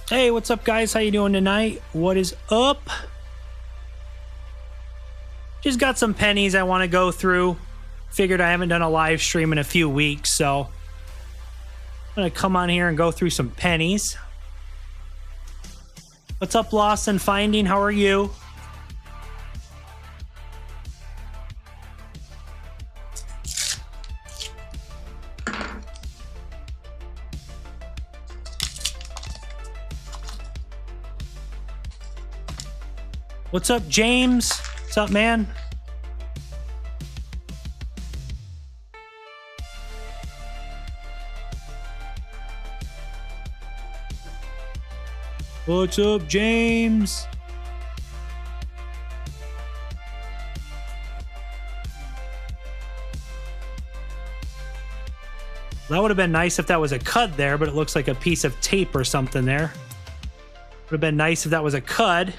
Hey, what's up, guys? How you doing tonight? What is up? Just got some pennies I want to go through. Figured I haven't done a live stream in a few weeks, so I'm going to come on here and go through some pennies. What's up, Lost and Finding? How are you? What's up, James? What's up, man? What's up, James? That would have been nice if that was a cud there, but it looks like a piece of tape or something there. Would have been nice if that was a cud.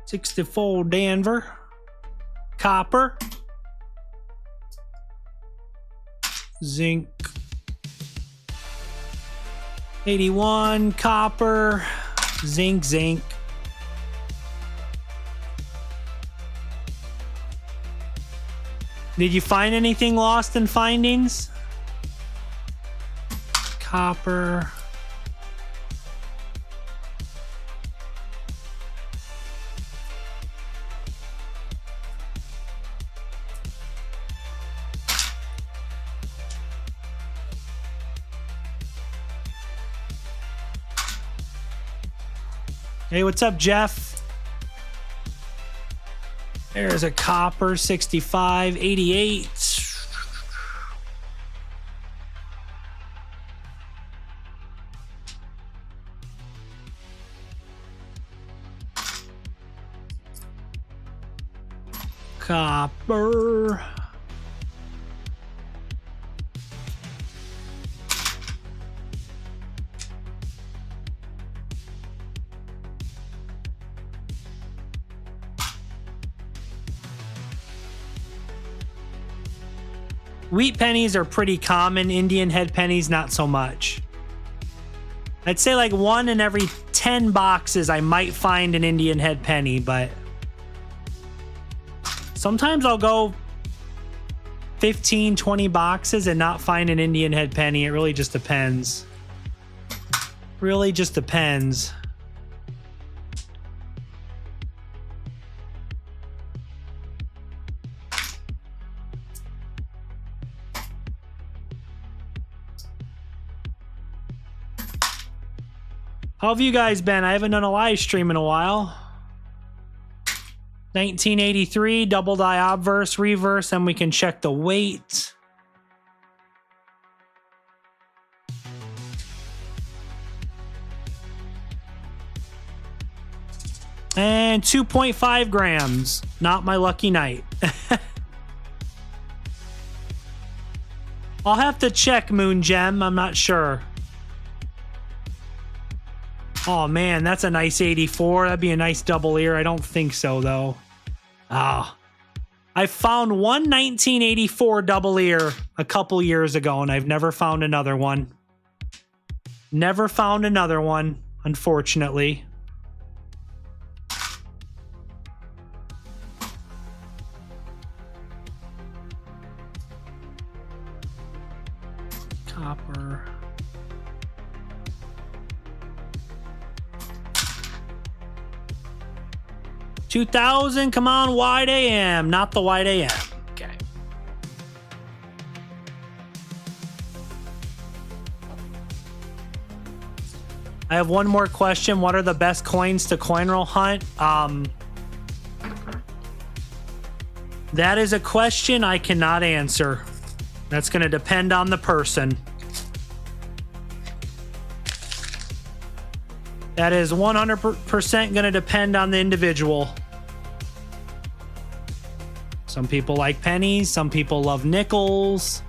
$64 Denver. Copper. Zinc. 81 copper. Zinc. Did you find anything lost in findings? Copper. Hey, what's up, Jeff? There's a copper, 65, 88. Copper. Wheat pennies are pretty common. Indian head pennies, not so much. I'd say like 1 in every 10 boxes I might find an Indian head penny, but sometimes I'll go 15, 20 boxes and not find an Indian head penny. It really just depends. Really just depends. How have you guys been? I haven't done a live stream in a while. 1983, double die obverse, reverse, and we can check the weight. And 2.5 grams. Not my lucky night. I'll have to check, Moon Gem. I'm not sure. Oh, man, that's a nice 84. That'd be a nice double ear. I don't think so, though. Ah. I found one 1984 double ear a couple years ago, and I've never found another one. Never found another one, unfortunately. Copper. $2,000, come on, wide AM, not the wide AM. Okay. I have one more question. What are the best coins to coin roll hunt? That is a question I cannot answer. That's going to depend on the person. That is 100% going to depend on the individual. Some people like pennies. Some people love nickels.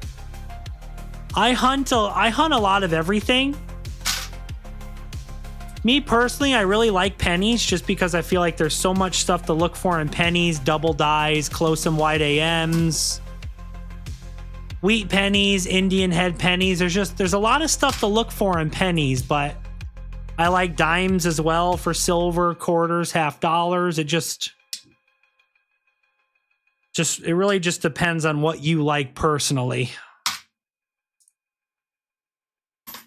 I hunt a lot of everything. Me personally, I really like pennies just because I feel like there's so much stuff to look for in pennies, double dies, close and wide AMs, wheat pennies, Indian head pennies. There's a lot of stuff to look for in pennies, but I like dimes as well for silver, quarters, half dollars. It really just depends on what you like personally.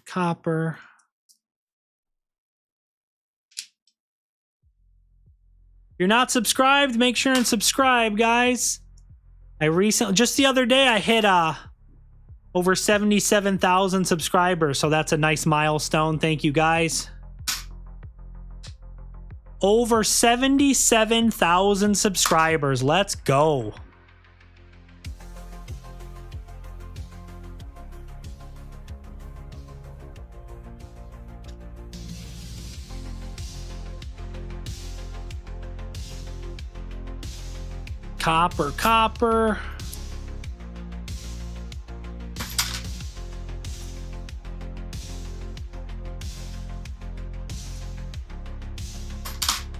Copper. If you're not subscribed, make sure and subscribe, guys. Just the other day, I hit over 77,000 subscribers, so that's a nice milestone. Thank you, guys. Over 77,000 subscribers. Let's go. Copper.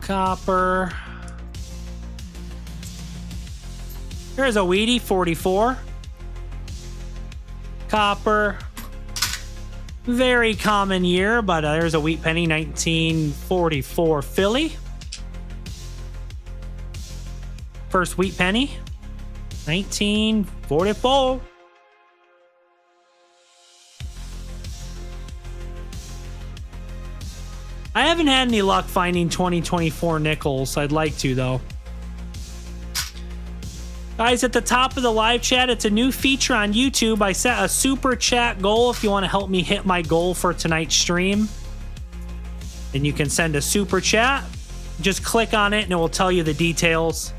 Copper. Here's a Wheatie, 44. Copper. Very common year, but there's a wheat penny, 1944 Philly. First wheat penny, 1944. I haven't had any luck finding 2024 nickels. I'd like to, though. Guys, at the top of the live chat, it's a new feature on YouTube. I set a super chat goal if you want to help me hit my goal for tonight's stream. And you can send a super chat. Just click on it and it will tell you the details.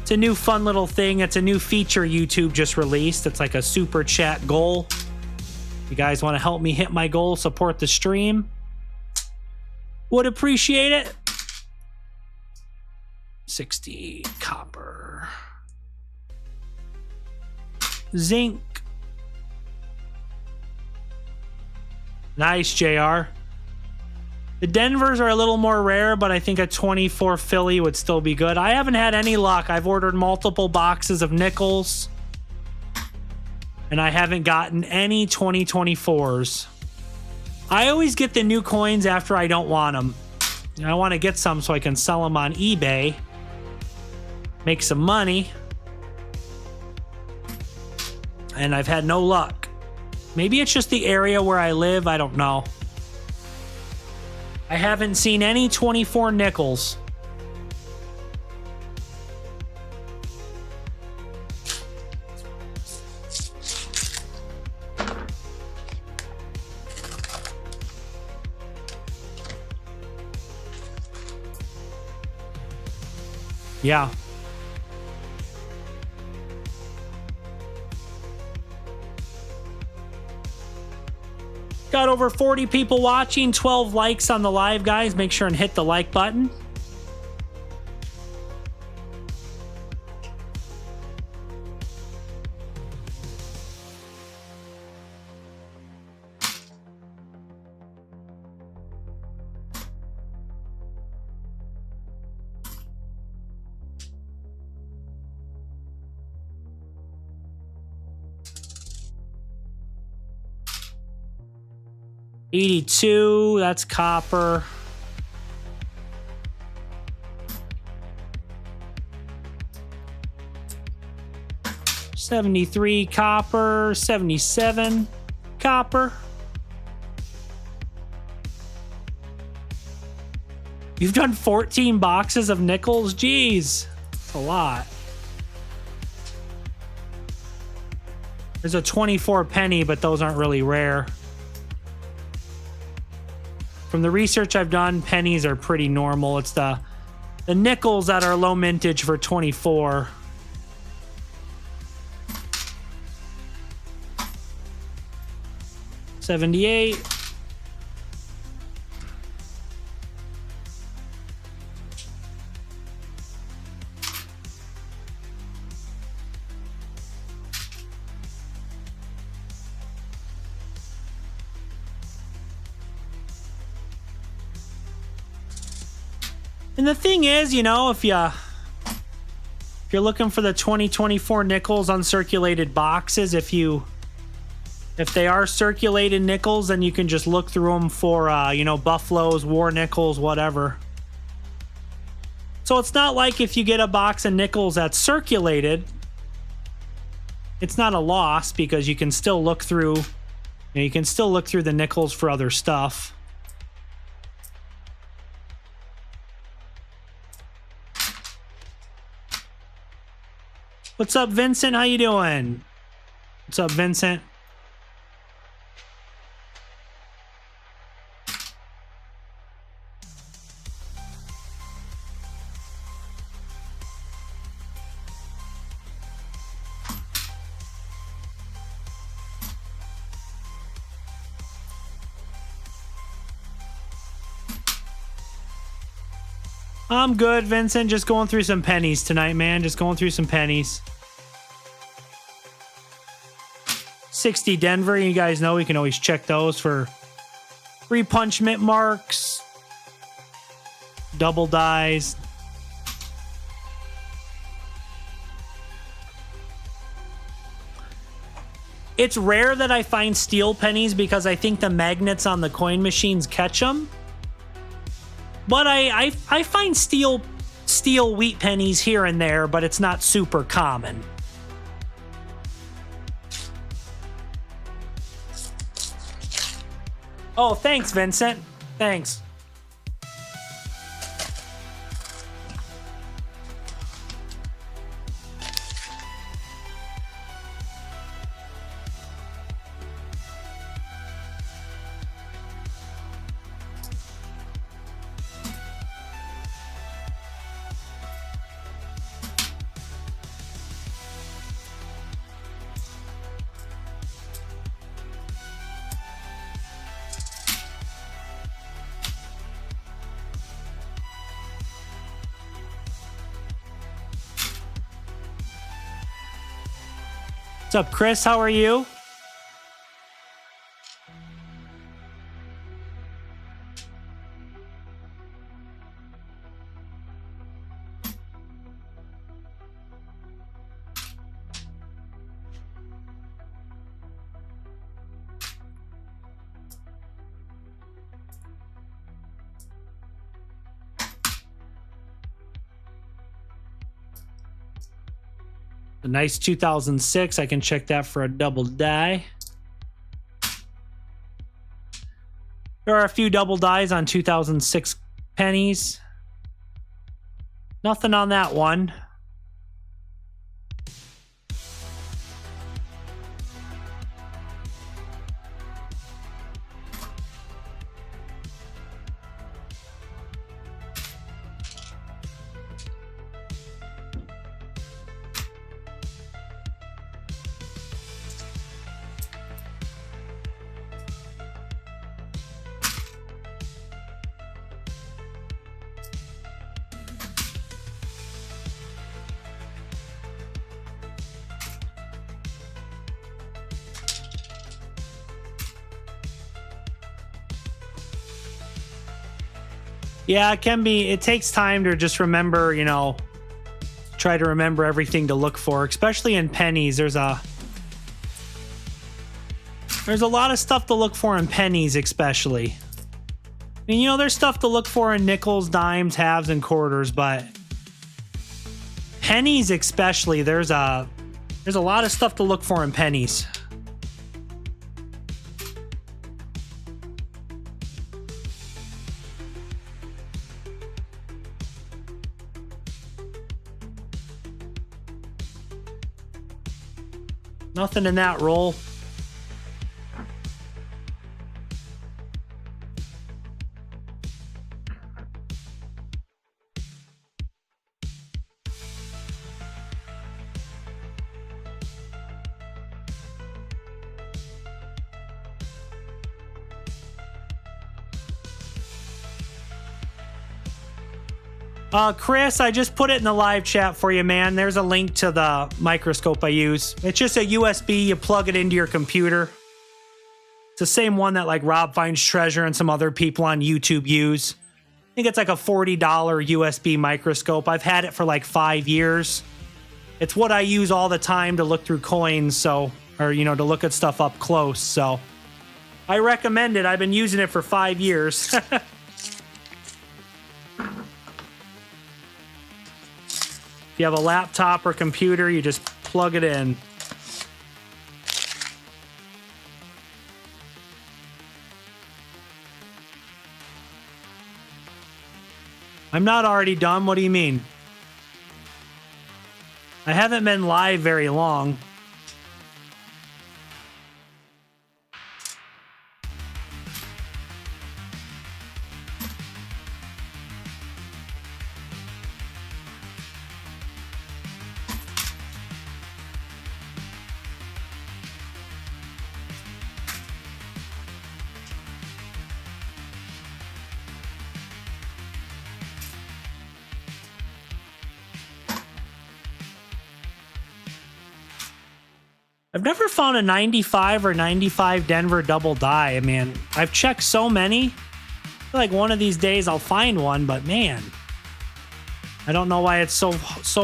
It's a new fun little thing. It's a new feature YouTube just released. It's like a super chat goal. If you guys want to help me hit my goal, support the stream, would appreciate it. 60 copper. Zinc. Nice, JR. The Denvers are a little more rare, but I think a 24 Philly would still be good. I haven't had any luck. I've ordered multiple boxes of nickels, and I haven't gotten any 2024s. I always get the new coins after I don't want them. I want to get some so I can sell them on eBay, make some money, and I've had no luck. Maybe it's just the area where I live. I don't know. I haven't seen any 24 nickels. Yeah. Got over 40 people watching, 12 likes on the live, guys. Make sure and hit the like button. $82, that's copper. $73 copper, $77 copper. You've done 14 boxes of nickels? Jeez, that's a lot. There's a 24 penny, but those aren't really rare. From the research I've done, pennies are pretty normal. It's the nickels that are low mintage for 24. $78. And the thing is, you know, if you're looking for the 2024 nickels uncirculated boxes, if they are circulated nickels, then you can just look through them for, you know, Buffaloes, War nickels, whatever. So it's not like if you get a box of nickels that's circulated, it's not a loss because you can still look through, you can still look through the nickels for other stuff. What's up, Vincent? How you doing? What's up, Vincent? I'm good, Vincent. Just going through some pennies tonight, man. Just going through some pennies. 60 Denver. You guys know we can always check those for repunchment marks, double dies. It's rare that I find steel pennies because I think the magnets on the coin machines catch them. But I find steel wheat pennies here and there, but it's not super common. Oh, thanks, Vincent. Thanks. What's up, Chris? How are you? A nice 2006. I can check that for a double die. There are a few double dies on 2006 pennies. Nothing on that one. Yeah, it can be. It takes time to just remember, you know, try to remember everything to look for, especially in pennies. There's a lot of stuff to look for in pennies, especially. I mean, you know, there's stuff to look for in nickels, dimes, halves, and quarters, but pennies especially, there's a lot of stuff to look for in pennies. Nothing in that roll. Chris, I just put it in the live chat for you, man. There's a link to the microscope I use. It's just a USB. You plug it into your computer. It's the same one that like Rob Finds Treasure and some other people on YouTube use. think it's like a $40 USB microscope. I've had it for like 5 years. It's what I use all the time to look through coins, so, or, you know, to look at stuff up close. So I recommend it. I've been using it for 5 years. If you have a laptop or computer, you just plug it in. I'm not already done. What do you mean? I haven't been live very long. I've never found a 95 or 95 Denver double die. I mean, I've checked so many. I feel like one of these days I'll find one, but man, I don't know why it's so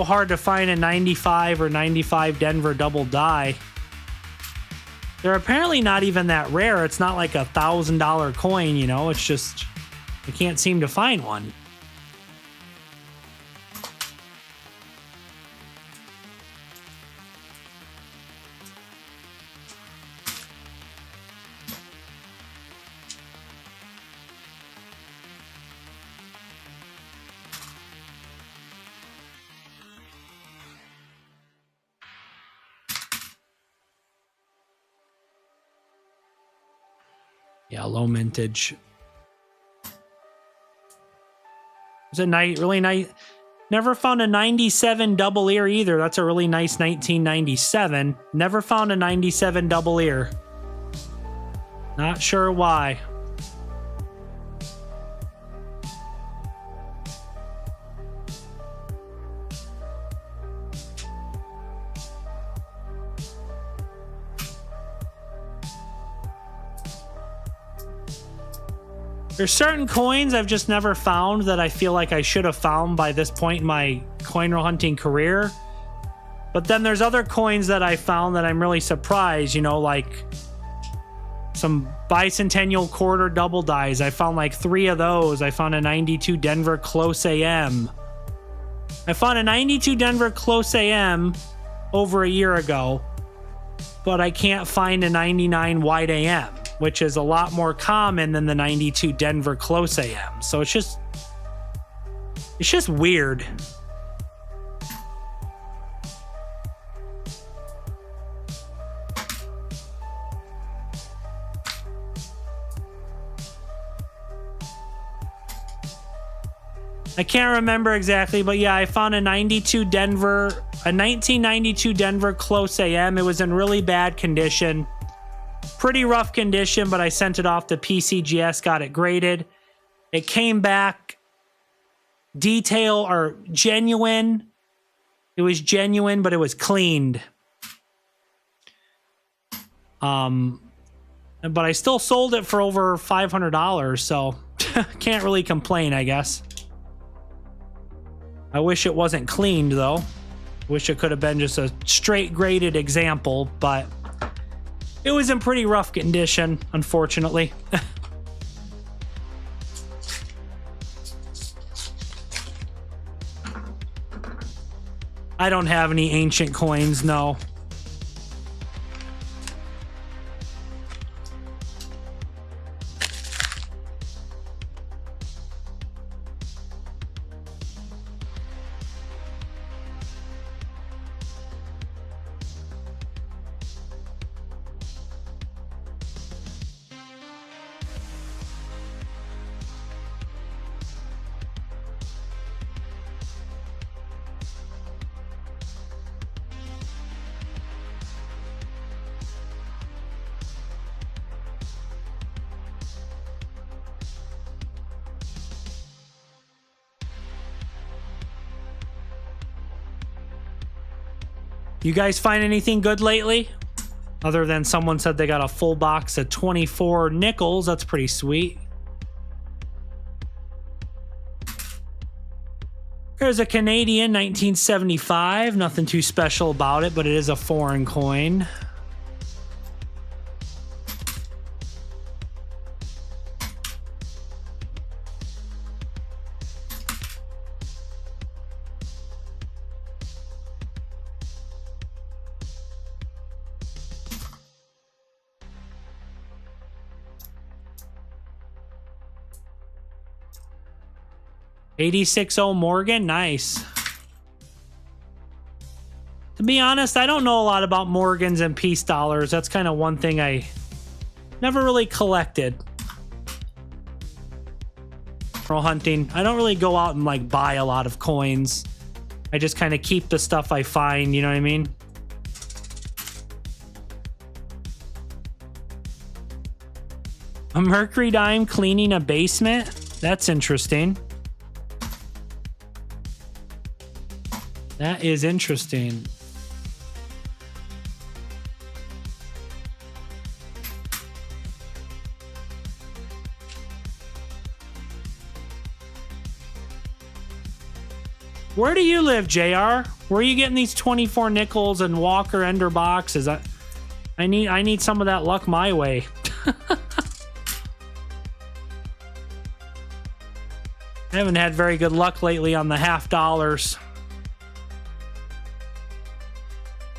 hard to find a 95 or 95 Denver double die. They're apparently not even that rare. It's not like $1,000 coin, you know. It's just I can't seem to find one. Yeah, low mintage. It's a nice, really nice. Never found a 97 double ear either. That's a really nice 1997. Never found a 97 double ear. Not sure why. There's certain coins I've just never found that I feel like I should have found by this point in my coin roll hunting career. But then there's other coins that I found that I'm really surprised, you know, like some bicentennial quarter double dies. I found like 3 of those. I found a 92 Denver close AM. I found a 92 Denver close AM over a year ago, but I can't find a 99 wide AM, which is a lot more common than the 92 Denver close AM. So it's just weird. I can't remember exactly, but yeah, I found a 92 Denver, a 1992 Denver close AM. It was in really bad condition. Pretty rough condition, but I sent it off to PCGS, got it graded. It came back detail or genuine. It was genuine, but it was cleaned. But I still sold it for over $500, so can't really complain, I guess. I wish it wasn't cleaned, though. Wish it could have been just a straight graded example, but it was in pretty rough condition, unfortunately. I don't have any ancient coins, no. You guys find anything good lately? Other than someone said they got a full box of 24 nickels. That's pretty sweet. There's a Canadian 1975. Nothing too special about it, but it is a foreign coin. '86 Morgan, nice. To be honest, I don't know a lot about Morgans and peace dollars. That's kind of one thing I never really collected. Pearl hunting. I don't really go out and like buy a lot of coins. I just kind of keep the stuff I find, you know what I mean? A mercury dime cleaning a basement? That's interesting. That is interesting. Where do you live, JR? Where are you getting these 24 nickels and Walker Ender boxes? I need some of that luck my way. I haven't had very good luck lately on the half dollars.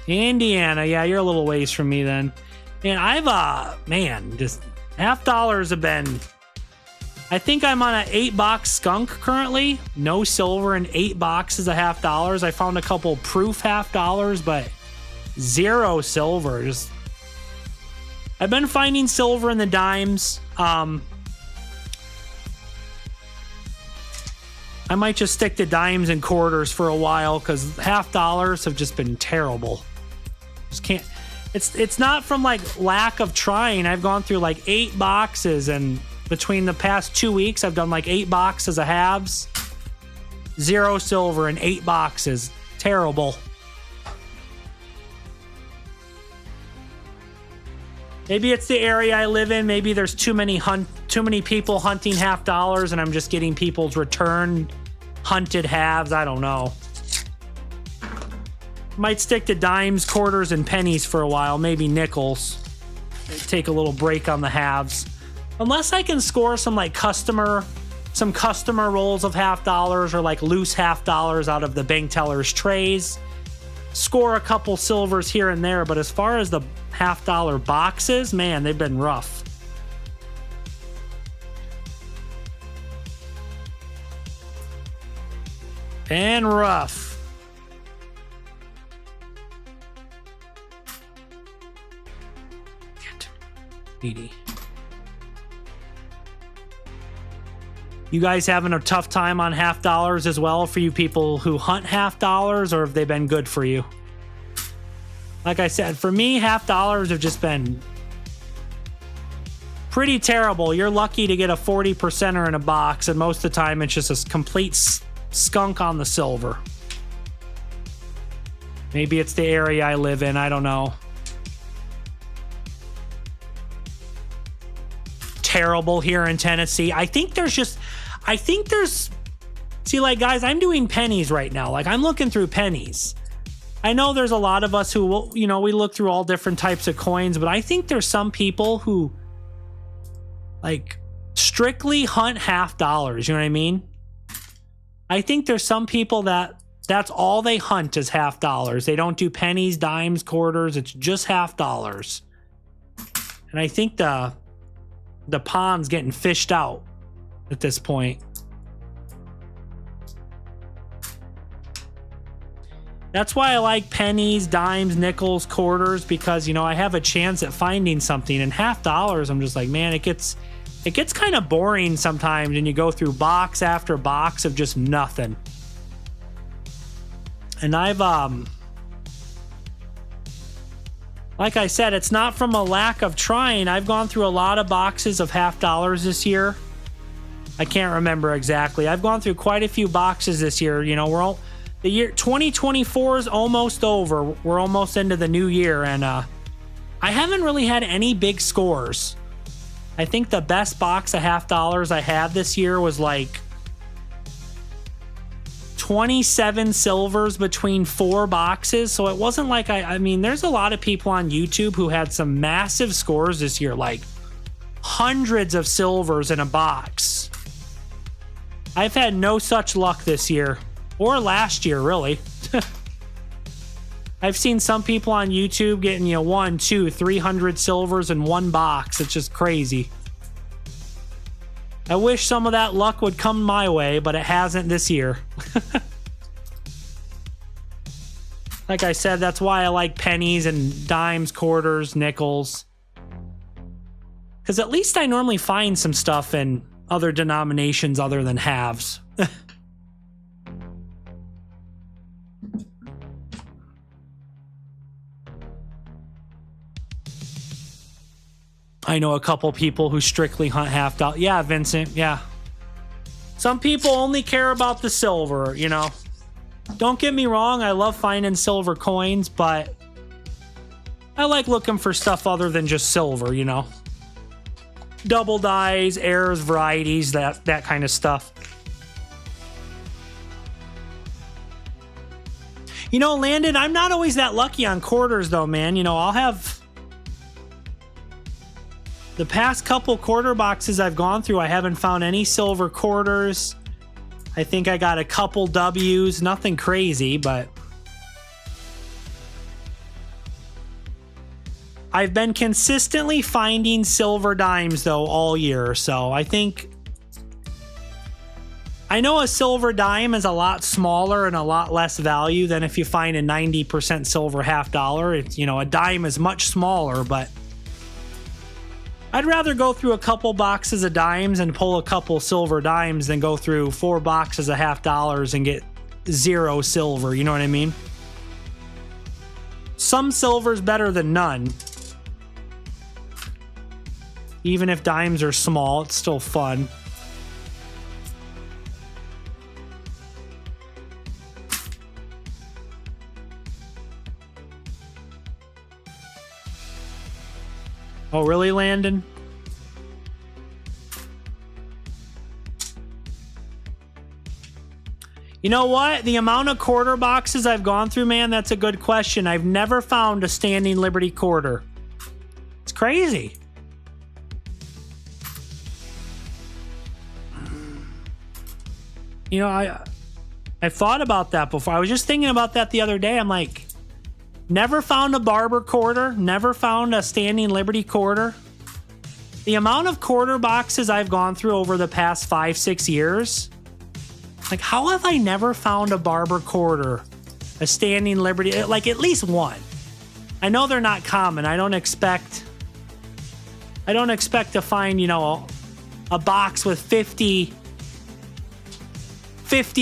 Indiana, yeah, you're a little ways from me then. And I've man, just half dollars have been. I think I'm on an 8-box skunk currently. No silver and 8 boxes of half dollars. I found a couple proof half dollars, but 0 silver. Just I've been finding silver in the dimes. I might just stick to dimes and quarters for a while because half dollars have just been terrible. Just can't. It's not from like lack of trying. I've gone through like 8 boxes, and between the past 2 weeks, I've done like 8 boxes of halves, 0 silver, and 8 boxes. Terrible. Maybe it's the area I live in. Maybe there's too many people hunting half dollars, and I'm just getting people's return hunted halves. I don't know. Might stick to dimes, quarters, and pennies for a while. Maybe nickels. Take a little break on the halves. Unless I can score some like customer rolls of half dollars or like loose half dollars out of the bank teller's trays. Score a couple silvers here and there, but as far as the half dollar boxes, man, they've been rough. And rough. You guys having a tough time on half dollars as well for you people who hunt half dollars, or have they been good for you? Like I said, for me, half dollars have just been pretty terrible. You're lucky to get a 40%er in a box, and most of the time it's just a complete skunk on the silver. Maybe it's the area I live in. I don't know. Terrible here in Tennessee. I think there's see, like, guys, I'm doing pennies right now. Like, I'm looking through pennies. I know there's a lot of us who will, you know, we look through all different types of coins, but I think there's some people who like strictly hunt half dollars. You know what I mean? I think there's some people that's all they hunt is half dollars. They don't do pennies, dimes, quarters. It's just half dollars. And I think the pond's getting fished out at this point. That's why I like pennies, dimes, nickels, quarters, because, you know, I have a chance at finding something. And half dollars, I'm just like, man, it gets kind of boring sometimes, and you go through box after box of just nothing. And I've like I said, it's not from a lack of trying. I've gone through a lot of boxes of half dollars this year. I can't remember exactly. I've gone through quite a few boxes this year. You know, the year 2024 is almost over. We're almost into the new year, and I haven't really had any big scores. I think the best box of half dollars I had this year was like 27 silvers between 4 boxes. So it wasn't like I mean, there's a lot of people on YouTube who had some massive scores this year, like hundreds of silvers in a box. I've had no such luck this year, or last year, really. I've seen some people on YouTube getting, 1, 2, 300 silvers in one box. It's just crazy. I wish some of that luck would come my way, but it hasn't this year. Like I said, that's why I like pennies and dimes, quarters, nickels. Because at least I normally find some stuff in other denominations other than halves. I know a couple people who strictly hunt half dollar. Yeah, Vincent, yeah. Some people only care about the silver, Don't get me wrong, I love finding silver coins, but I like looking for stuff other than just silver, Double dies, errors, varieties, that kind of stuff. Landon, I'm not always that lucky on quarters though, man. I'll have... The past couple quarter boxes I've gone through, I haven't found any silver quarters. I think I got a couple W's, nothing crazy, but I've been consistently finding silver dimes though all year. So I know a silver dime is a lot smaller and a lot less value than if you find a 90% silver half dollar. It's, a dime is much smaller, but I'd rather go through a couple boxes of dimes and pull a couple silver dimes than go through 4 boxes of half dollars and get 0 silver. You know what I mean? Some silver's better than none. Even if dimes are small, it's still fun. Oh, really, Landon? You know what? The amount of quarter boxes I've gone through, man, that's a good question. I've never found a standing Liberty quarter. It's crazy. I thought about that before. I was just thinking about that the other day. I'm like, never found a Barber quarter. Never found a standing Liberty quarter. The amount of quarter boxes I've gone through over the past 5-6 years. Like, how have I never found a Barber quarter? A standing Liberty, like at least one. I know they're not common. I don't expect to find, a box with 50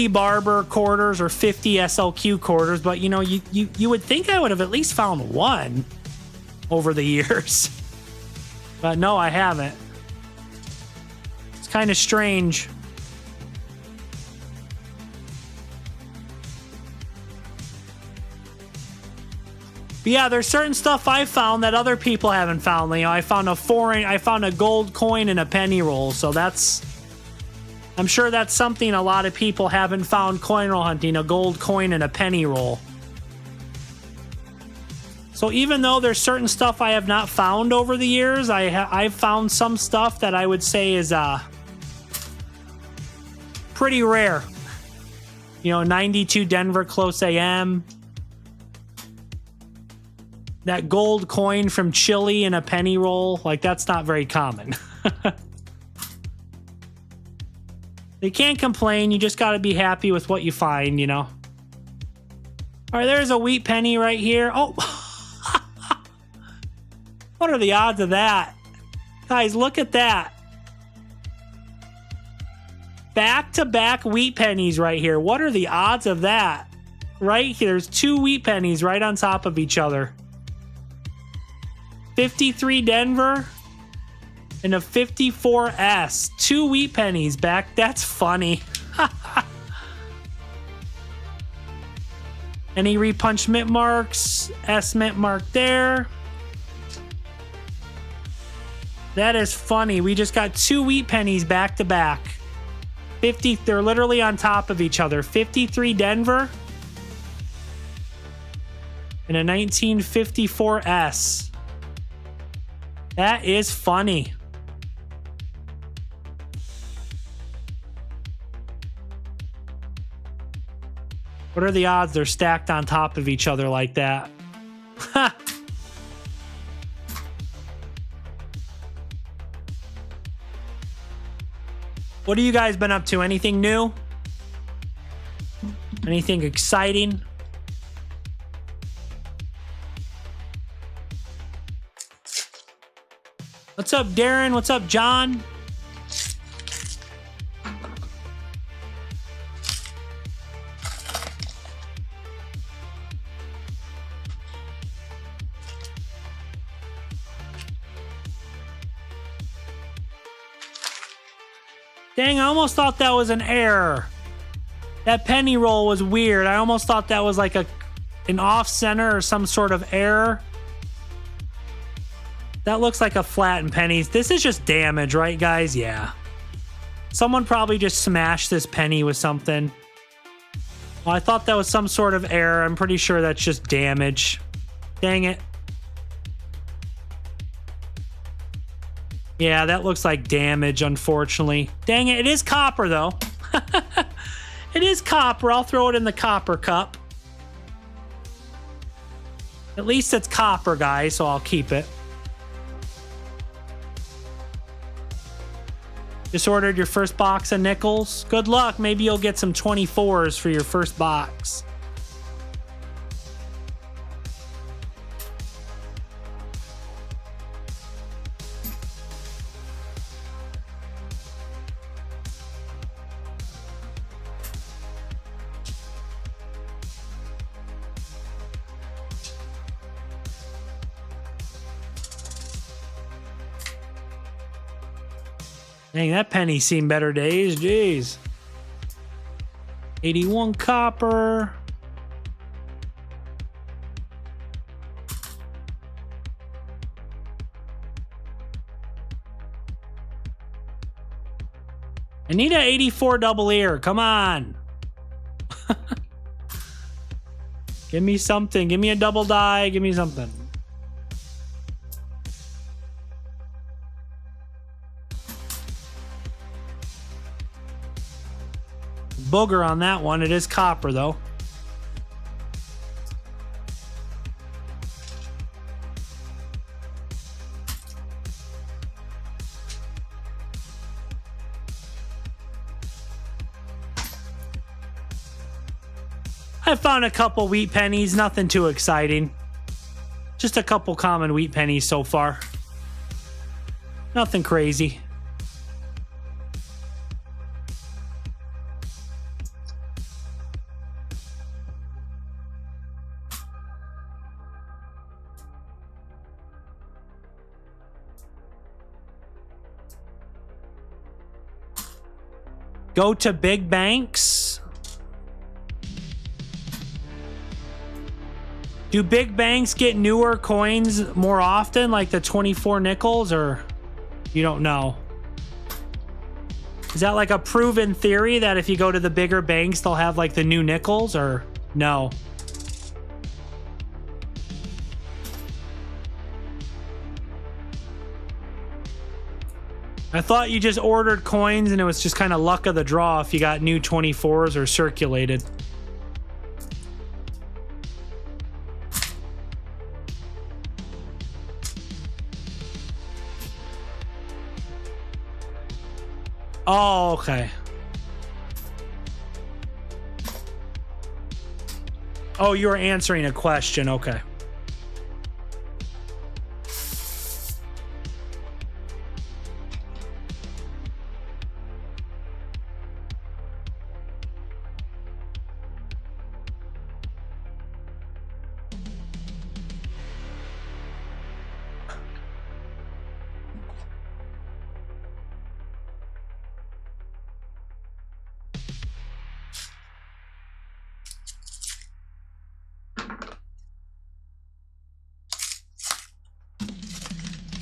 Barber quarters or 50 SLQ quarters, but you would think I would have at least found one over the years. But no, I haven't. It's kind of strange. But yeah, there's certain stuff I found that other people haven't found. I found a gold coin and a penny roll, so I'm sure that's something a lot of people haven't found coin roll hunting, a gold coin and a penny roll. So even though there's certain stuff I have not found over the years, I've found some stuff that I would say is pretty rare. 92 Denver Close AM. That gold coin from Chile in a penny roll, that's not very common. You can't complain. You just got to be happy with what you find, All right, there's a wheat penny right here. Oh, what are the odds of that? Guys, look at that. Back-to-back wheat pennies right here. What are the odds of that? Right here, there's 2 wheat pennies right on top of each other. 53 Denver and a 54S. 2 wheat pennies back. That's funny. Any repunch mint marks? S mint mark there. That is funny. We just got 2 wheat pennies back to back. 50, they're literally on top of each other. 53 Denver and a 1954 S. That is funny. What are the odds they're stacked on top of each other like that? Ha! What have you guys been up to? Anything new? Anything exciting? What's up, Darren? What's up, John? Dang, I almost thought that was an error. That penny roll was weird. I almost thought that was like an off center or some sort of error. That looks like a flat in pennies. This is just damage, right, guys? Yeah. Someone probably just smashed this penny with something. Well, I thought that was some sort of error. I'm pretty sure that's just damage. Dang it. Yeah, that looks like damage, unfortunately. Dang it, it is copper, though. It is copper. I'll throw it in the copper cup. At least it's copper, guys, so I'll keep it. Just ordered your first box of nickels. Good luck. Maybe you'll get some 24s for your first box. Dang, that penny's seen better days. Jeez. 81 copper. I need an 84 double ear. Come on. Give me something. Give me a double die. Give me something. Booger on that one. It is copper, though. I found a couple wheat pennies. Nothing too exciting. Just a couple common wheat pennies so far. Nothing crazy. Go to big banks. Do big banks get newer coins more often, like the 24 nickels, or you don't know? Is that like a proven theory that if you go to the bigger banks, they'll have like the new nickels, or no? I thought you just ordered coins and it was just kind of luck of the draw if you got new 24s or circulated. Oh, okay. Oh, you were answering a question. Okay.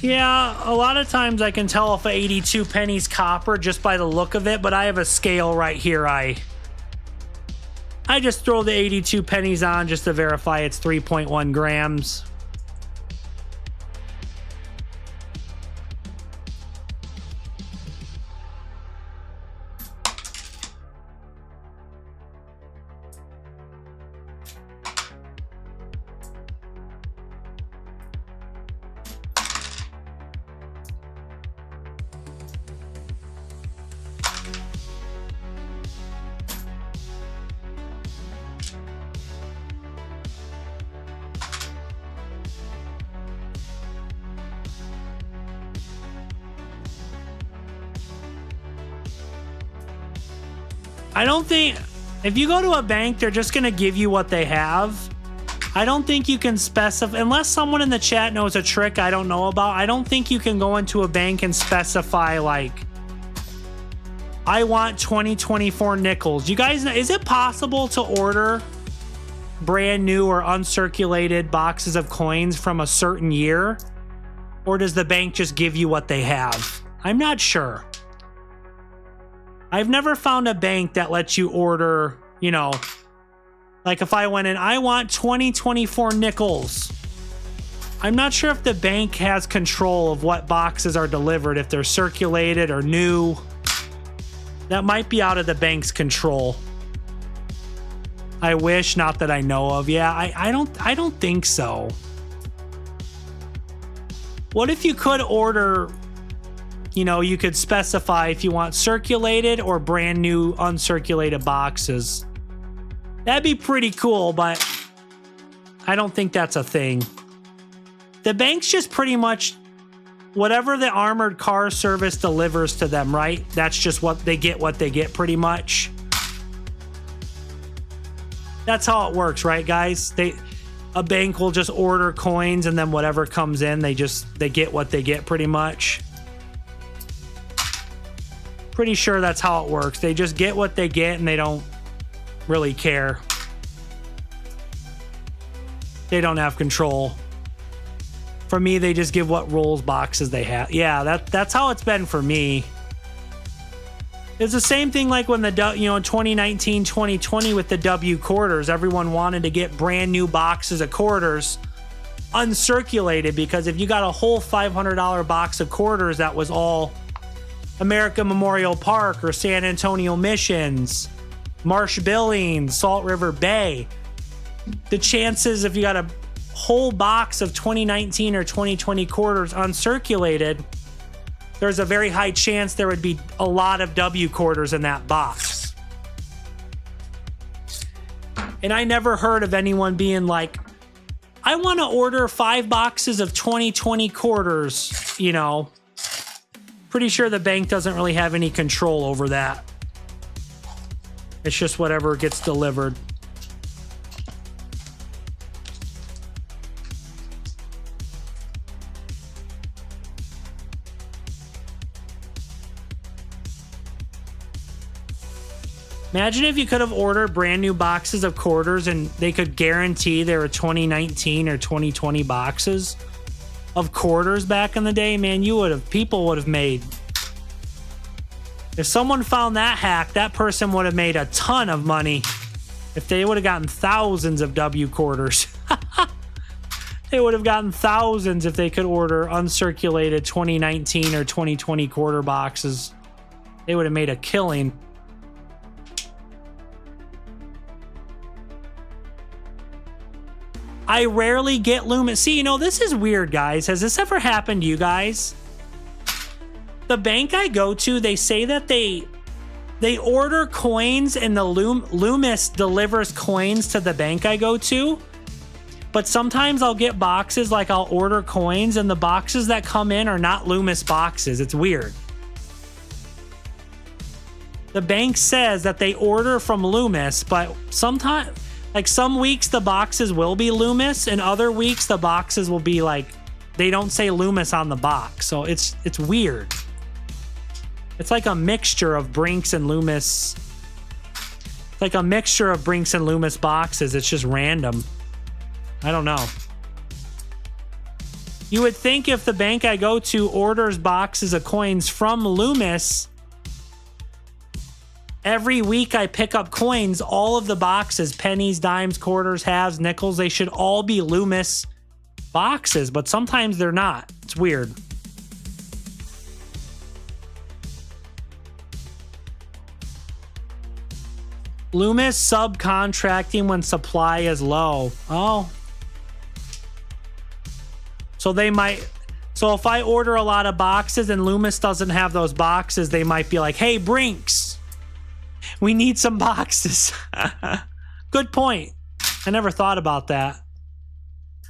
Yeah, a lot of times I can tell if a 82 penny's copper just by the look of it, but I have a scale right here. I just throw the 82 pennies on just to verify it's 3.1 grams. I don't think, if you go to a bank, they're just going to give you what they have. I don't think you can specify, unless someone in the chat knows a trick I don't know about, I don't think you can go into a bank and specify, like, I want 2024 nickels. You guys know, is it possible to order brand new or uncirculated boxes of coins from a certain year? Or does the bank just give you what they have? I'm not sure. I've never found a bank that lets you order, you know, like if I went in, I want 2024 nickels. I'm not sure if the bank has control of what boxes are delivered, if they're circulated or new. That might be out of the bank's control. I wish, not that I know of. Yeah, I don't think so. What if you could order, you know, you could specify if you want circulated or brand new uncirculated boxes. That'd be pretty cool, but I don't think that's a thing. The bank's just pretty much whatever the armored car service delivers to them, right? That's just what they get pretty much. That's how it works, right, guys? A bank will just order coins, and then whatever comes in, they get what they get pretty much. Pretty sure that's how it works. They just get what they get, and they don't really care. They don't have control. For me, they just give what rolls boxes they have. Yeah, that's how it's been for me. It's the same thing like when in 2019, 2020 with the W quarters, everyone wanted to get brand new boxes of quarters uncirculated, because if you got a whole $500 box of quarters that was all American Memorial Park or San Antonio Missions, Marsh Billings, Salt River Bay, the chances if you got a whole box of 2019 or 2020 quarters uncirculated, there's a very high chance there would be a lot of W quarters in that box. And I never heard of anyone being like, I want to order 5 boxes of 2020 quarters, you know. Pretty sure the bank doesn't really have any control over that. It's just whatever gets delivered. Imagine if you could have ordered brand new boxes of quarters and they could guarantee there were 2019 or 2020 boxes of quarters back in the day. Man, people would have made. If someone found that hack, that person would have made a ton of money. If they would have gotten thousands of W quarters. They would have gotten thousands if they could order uncirculated 2019 or 2020 quarter boxes. They would have made a killing. I rarely get Loomis. See, you know, this is weird, guys. Has this ever happened to you guys? The bank I go to, they say that they order coins and the Loomis delivers coins to the bank I go to. But sometimes I'll get boxes, like I'll order coins and the boxes that come in are not Loomis boxes. It's weird. The bank says that they order from Loomis, but sometimes, like some weeks the boxes will be Loomis, and other weeks the boxes will be like, they don't say Loomis on the box. So it's weird. It's like a mixture of Brinks and Loomis. It's like a mixture of Brinks and Loomis boxes. It's just random. I don't know. You would think if the bank I go to orders boxes of coins from Loomis, every week I pick up coins, all of the boxes, pennies, dimes, quarters, halves, nickels, they should all be Loomis boxes, but sometimes they're not. It's weird. Loomis subcontracting when supply is low. Oh. So they might... So if I order a lot of boxes and Loomis doesn't have those boxes, they might be like, hey, Brinks, we need some boxes. Good point. I never thought about that.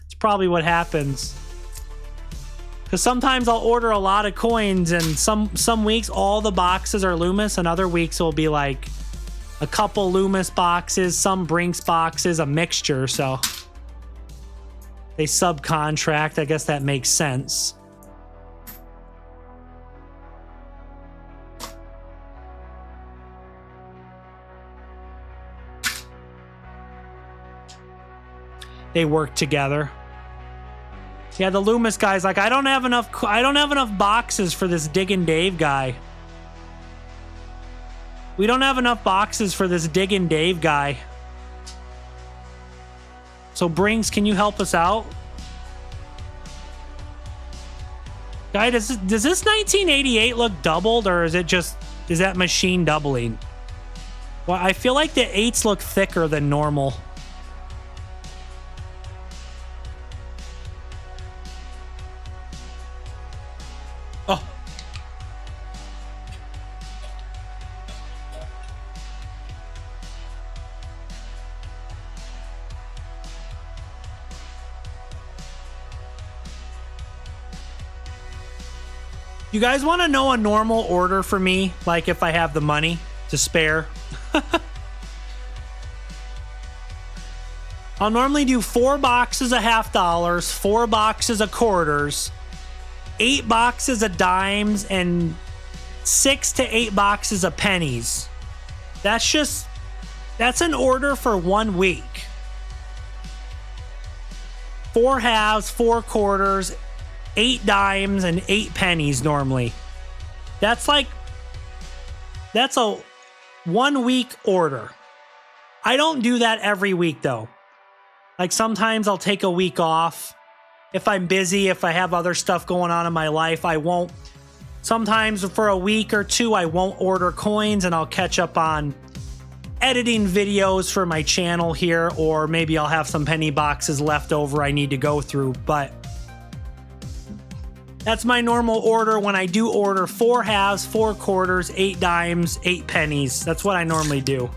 It's probably what happens. Because sometimes I'll order a lot of coins and some weeks all the boxes are Loomis and other weeks it'll be like a couple Loomis boxes, some Brinks boxes, a mixture. So they subcontract. I guess that makes sense. They work together. Yeah, the Loomis guy's like, I don't have enough boxes for this Diggin Dave guy. We don't have enough boxes for this Diggin Dave guy. So Brinks, can you help us out? Guy, does this 1988 look doubled, or is that machine doubling? Well, I feel like the 8s look thicker than normal. Oh. You guys want to know a normal order for me? Like if I have the money to spare? I'll normally do 4 boxes of $half, 4 boxes of quarters, 8 boxes of dimes, and 6 to 8 boxes of pennies. That's an order for 1 week. 4 halves, 4 quarters, 8 dimes, and 8 pennies normally. That's a 1 week order. I don't do that every week though. Like sometimes I'll take a week off. If I'm busy, if I have other stuff going on in my life, I won't. Sometimes for a week or 2, I won't order coins and I'll catch up on editing videos for my channel here, or maybe I'll have some penny boxes left over I need to go through, but that's my normal order when I do order 4 halves, 4 quarters, 8 dimes, 8 pennies. That's what I normally do.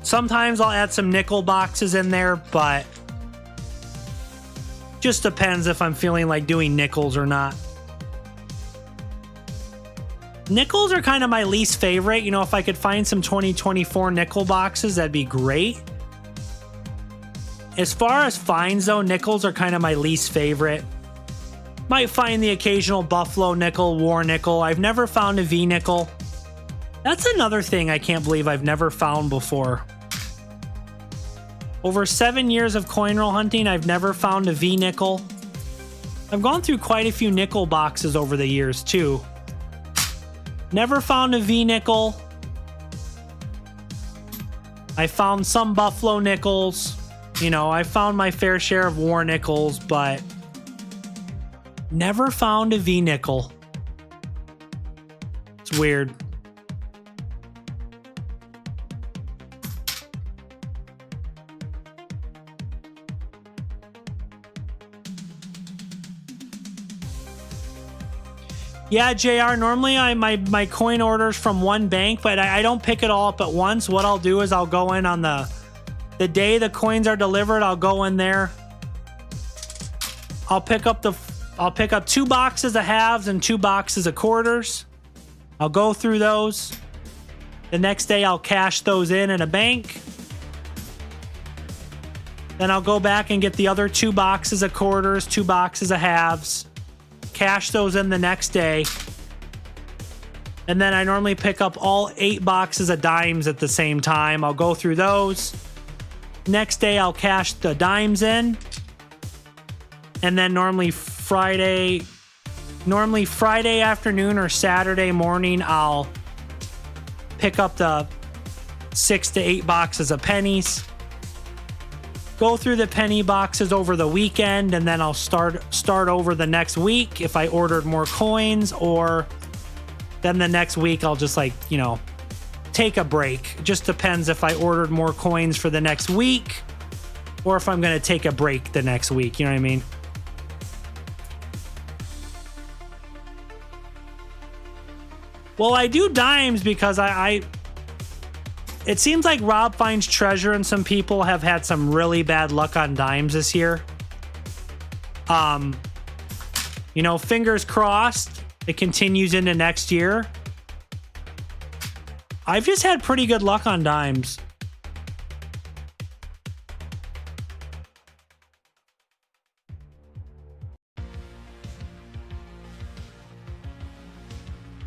Sometimes I'll add some nickel boxes in there, but just depends if I'm feeling like doing nickels or not. Nickels are kind of my least favorite. You know, if I could find some 2024 nickel boxes, that'd be great. As far as finds though, nickels are kind of my least favorite. Might find the occasional Buffalo nickel, War nickel. I've never found a V nickel. That's another thing I can't believe I've never found before. Over 7 years of coin roll hunting, I've never found a V nickel. I've gone through quite a few nickel boxes over the years too. Never found a V nickel. I found some Buffalo nickels. You know, I found my fair share of War nickels, but never found a V nickel. It's weird. Yeah, JR, normally my coin orders from one bank, but I don't pick it all up at once. What I'll do is I'll go in on the day the coins are delivered, I'll go in there. I'll pick up 2 boxes of halves and 2 boxes of quarters. I'll go through those. The next day I'll cash those in a bank. Then I'll go back and get the other 2 boxes of quarters, 2 boxes of halves. Cash those in the next day. And then I normally pick up all 8 boxes of dimes at the same time. I'll go through those. Next day, I'll cash the dimes in. And then normally Friday afternoon or Saturday morning, I'll pick up the 6 to 8 boxes of pennies. Go through the penny boxes over the weekend, and then I'll start over the next week if I ordered more coins, or then the next week I'll just, like, you know, take a break. It just depends if I ordered more coins for the next week or if I'm going to take a break the next week. You know what I mean? Well, I do dimes because it seems like Rob Finds Treasure and some people have had some really bad luck on dimes this year. You know, fingers crossed it continues into next year. I've just had pretty good luck on dimes.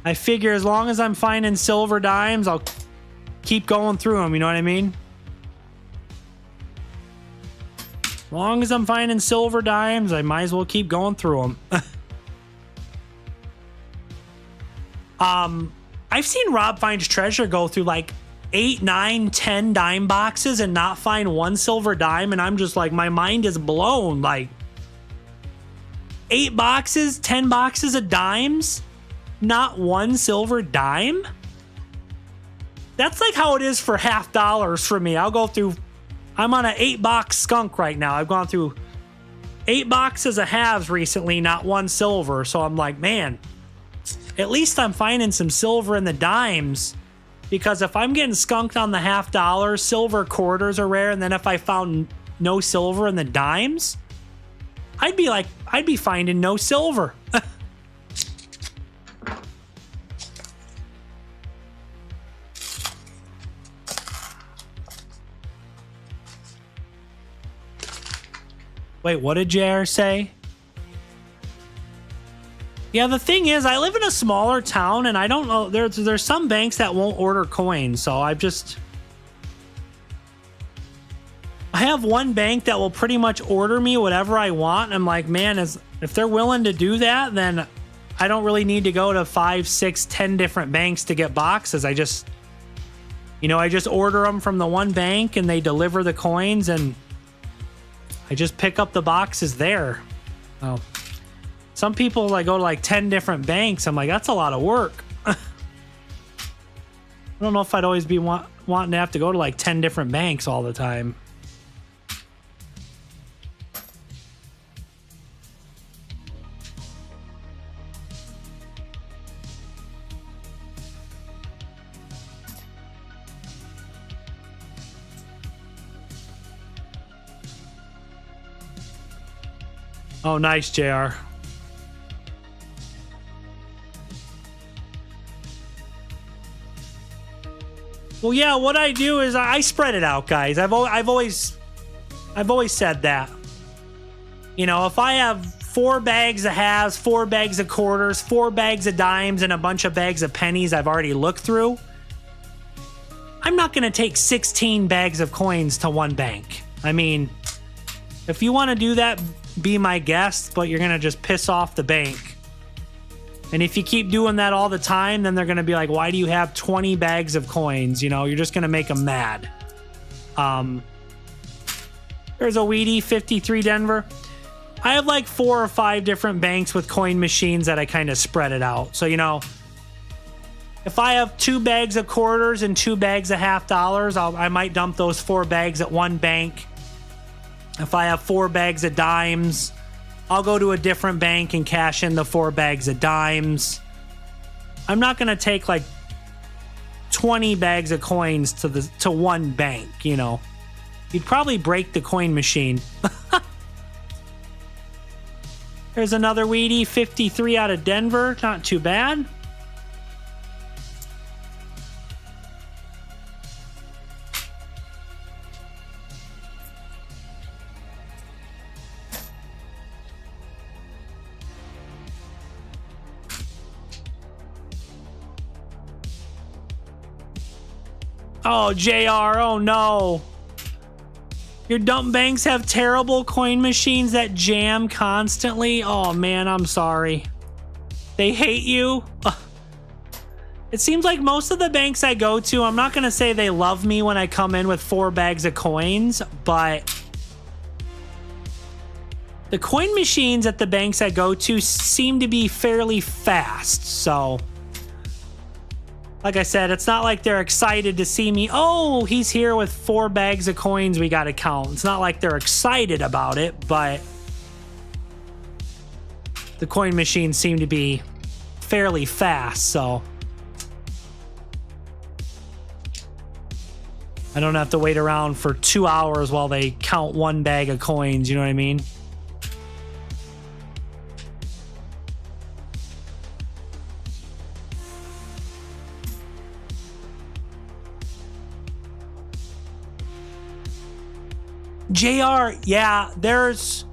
I figure as long as I'm finding silver dimes, I'll keep going through them, you know what I mean? As long as I'm finding silver dimes, I might as well keep going through them. I've seen Rob Finds Treasure go through like 8, 9, 10 dime boxes and not find one silver dime, and I'm just like, my mind is blown. Like, 8 boxes, 10 boxes of dimes, not one silver dime? That's like how it is for $50 for me. I'll go through, I'm on an 8-box skunk right now. I've gone through 8 boxes of halves recently, not one silver. So I'm like, man, at least I'm finding some silver in the dimes, because if I'm getting skunked on the $50, silver quarters are rare. And then if I found no silver in the dimes, I'd be finding no silver. Wait, what did JR say? Yeah, the thing is, I live in a smaller town, and I don't know, there's some banks that won't order coins, so I have one bank that will pretty much order me whatever I want. I'm like, man, if they're willing to do that, then I don't really need to go to 5, 6, 10 different banks to get boxes. I just order them from the one bank, and they deliver the coins, and I just pick up the boxes there. Oh. Some people like go to like 10 different banks. I'm like, that's a lot of work. I don't know if I'd always be wanting to have to go to like 10 different banks all the time. Oh, nice, JR. Well, yeah, what I do is I spread it out, guys. I've always said that. You know, if I have 4 bags of halves, 4 bags of quarters, 4 bags of dimes, and a bunch of bags of pennies I've already looked through, I'm not going to take 16 bags of coins to one bank. I mean, if you want to do that, be my guest, but you're going to just piss off the bank. And if you keep doing that all the time, then they're going to be like, why do you have 20 bags of coins? You know, you're just going to make them mad. There's a Weedy 53 Denver. I have like 4 or 5 different banks with coin machines that I kind of spread it out. So, you know, if I have 2 bags of quarters and 2 bags of $50, I might dump those 4 bags at one bank. If I have 4 bags of dimes, I'll go to a different bank and cash in the 4 bags of dimes. I'm not going to take like 20 bags of coins to one bank, you know. You'd probably break the coin machine. There's another Weedy 53 out of Denver. Not too bad. Oh, JR, oh no. Your dump banks have terrible coin machines that jam constantly. Oh man, I'm sorry. They hate you. Ugh. It seems like most of the banks I go to, I'm not going to say they love me when I come in with 4 bags of coins, but the coin machines at the banks I go to seem to be fairly fast. So, like I said, it's not like they're excited to see me. Oh, he's here with 4 bags of coins we got to count. It's not like they're excited about it, but the coin machines seem to be fairly fast, so I don't have to wait around for 2 hours while they count 1 bag of coins, you know what I mean? JR, yeah, there's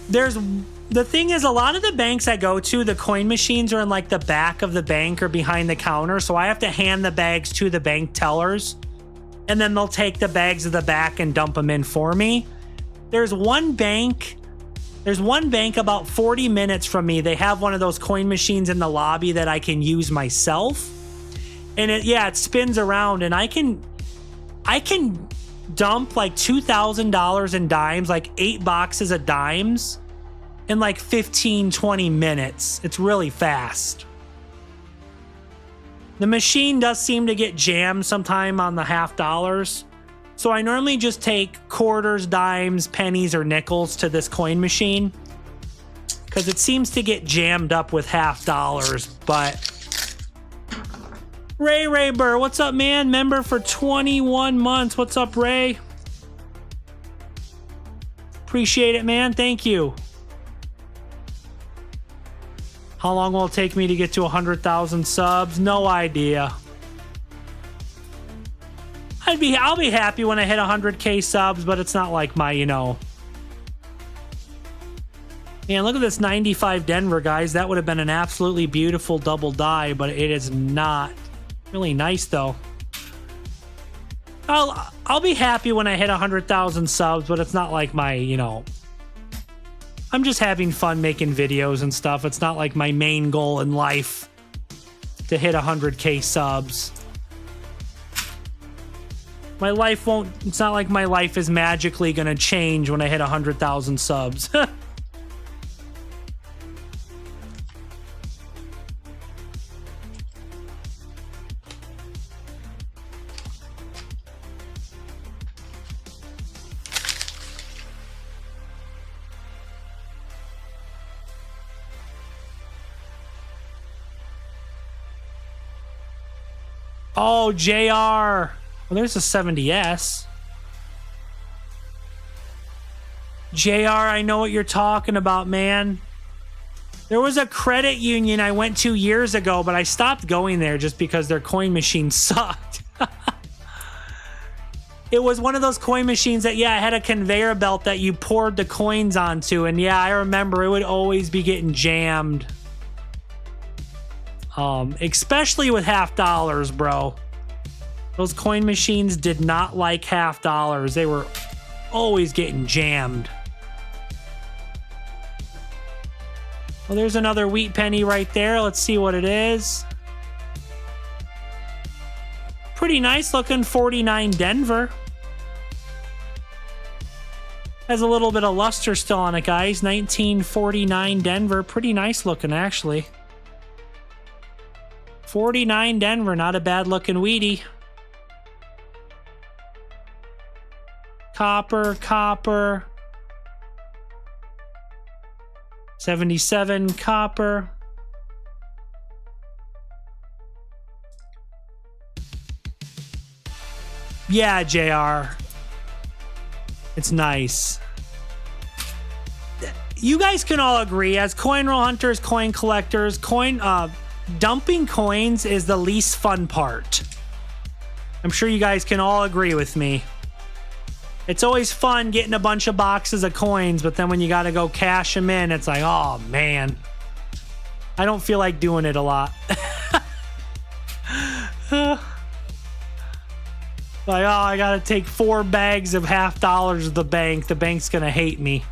the thing is, a lot of the banks I go to, the coin machines are in like the back of the bank or behind the counter, so I have to hand the bags to the bank tellers, and then they'll take the bags to the back and dump them in for me. There's one bank about 40 minutes from me. They have one of those coin machines in the lobby that I can use myself, and it spins around, and I can dump like $2,000 in dimes, like 8 boxes of dimes, in like 15-20 minutes. It's really fast. The machine does seem to get jammed sometime on the $half, so I normally just take quarters, dimes, pennies, or nickels to this coin machine because it seems to get jammed up with $half. But Ray Burr, what's up, man? Member for 21 months. What's up, Ray? Appreciate it, man. Thank you. How long will it take me to get to 100,000 subs? No idea. I'll be happy when I hit 100K subs, but it's not like my, Man, look at this 95 Denver, guys. That would have been an absolutely beautiful double die, but it is not. Really nice, though. I'll be happy when I hit 100,000 subs, but it's not like my, I'm just having fun making videos and stuff. It's not like my main goal in life to hit 100K subs. My life won't, it's not like my life is magically going to change when I hit 100,000 subs. Oh, JR. Well, there's a 70S. JR, I know what you're talking about, man. There was a credit union I went to years ago, but I stopped going there just because their coin machine sucked. It was one of those coin machines that, it had a conveyor belt that you poured the coins onto. And I remember it would always be getting jammed. Especially with $half, bro. Those coin machines did not like $half. They were always getting jammed. Well, there's another wheat penny right there. Let's see what it is. Pretty nice looking 49 Denver. Has a little bit of luster still on it, guys. 1949 Denver. Pretty nice looking, actually. 49 Denver, not a bad looking Wheatie. Copper. 77 copper. Yeah, JR. It's nice. You guys can all agree, as coin roll hunters, coin collectors, dumping coins is the least fun part. I'm sure you guys can all agree with me. It's always fun getting a bunch of boxes of coins, but then when you got to go cash them in, it's like, oh man. I don't feel like doing it a lot. Like, oh, I gotta take 4 bags of $50 to the bank. The bank's gonna hate me.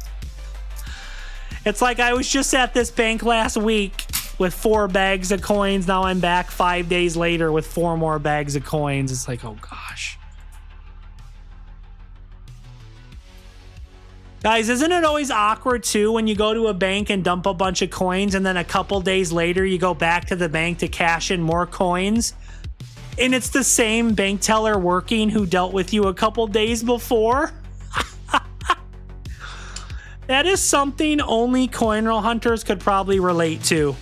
It's like I was just at this bank last week with 4 bags of coins. Now I'm back 5 days later with 4 more bags of coins. It's like, oh gosh. Guys, isn't it always awkward too when you go to a bank and dump a bunch of coins and then a couple days later you go back to the bank to cash in more coins? And it's the same bank teller working who dealt with you a couple days before? That is something only coin roll hunters could probably relate to.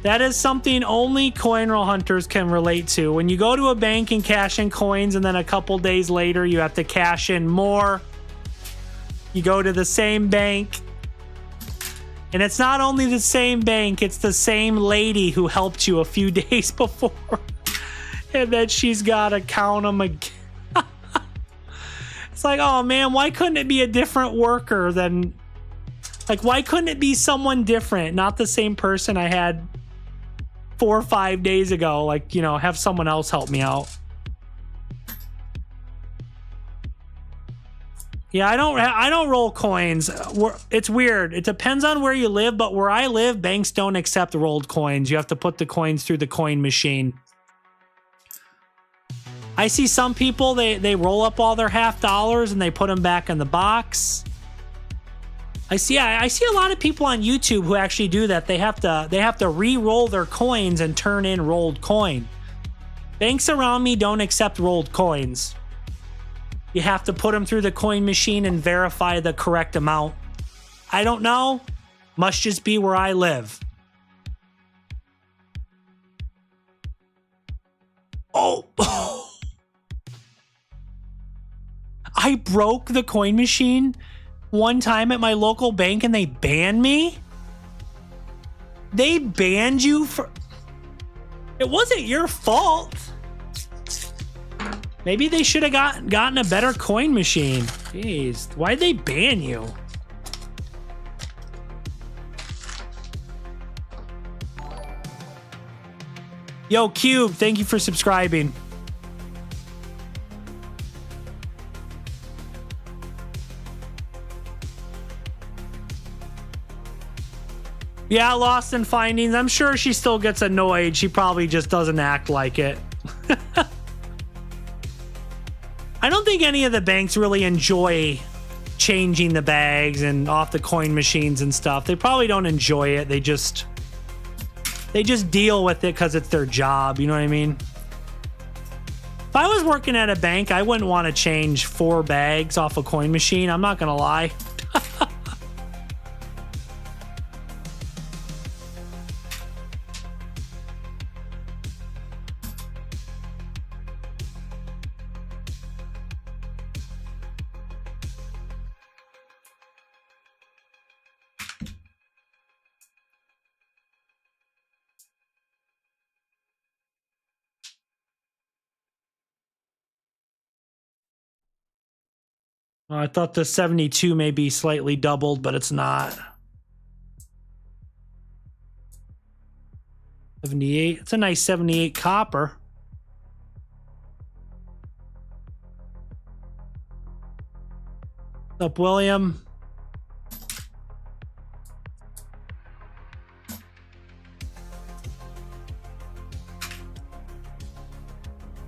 That is something only coin roll hunters can relate to. When you go to a bank and cash in coins and then a couple days later you have to cash in more. You go to the same bank. And it's not only the same bank, it's the same lady who helped you a few days before. And then she's got to count them again. It's like, oh man, why couldn't it be a different worker than... Like, why couldn't it be someone different? Not the same person I had 4 or 5 days ago. Like, you know, have someone else help me out. Yeah, I don't roll coins. It's weird. It depends on where you live, but where I live, banks don't accept rolled coins. You have to put the coins through the coin machine. I see some people, they roll up all their $50 and they put them back in the box. I see a lot of people on YouTube who actually do that. They have to re-roll their coins and turn in rolled coin. Banks around me don't accept rolled coins. You have to put them through the coin machine and verify the correct amount. I don't know. Must just be where I live. Oh. I broke the coin machine one time at my local bank and they banned me? They banned you for... It wasn't your fault. Maybe they should have gotten a better coin machine. Jeez, why'd they ban you? Yo, Cube, thank you for subscribing. Yeah, lost in findings. I'm sure she still gets annoyed. She probably just doesn't act like it. I don't think any of the banks really enjoy changing the bags and off the coin machines and stuff. They probably don't enjoy it. They just deal with it because it's their job. You know what I mean? If I was working at a bank, I wouldn't want to change 4 bags off a coin machine. I'm not going to lie. I thought the 72 may be slightly doubled, but it's not. 78. It's a nice 78 copper. What's up, William?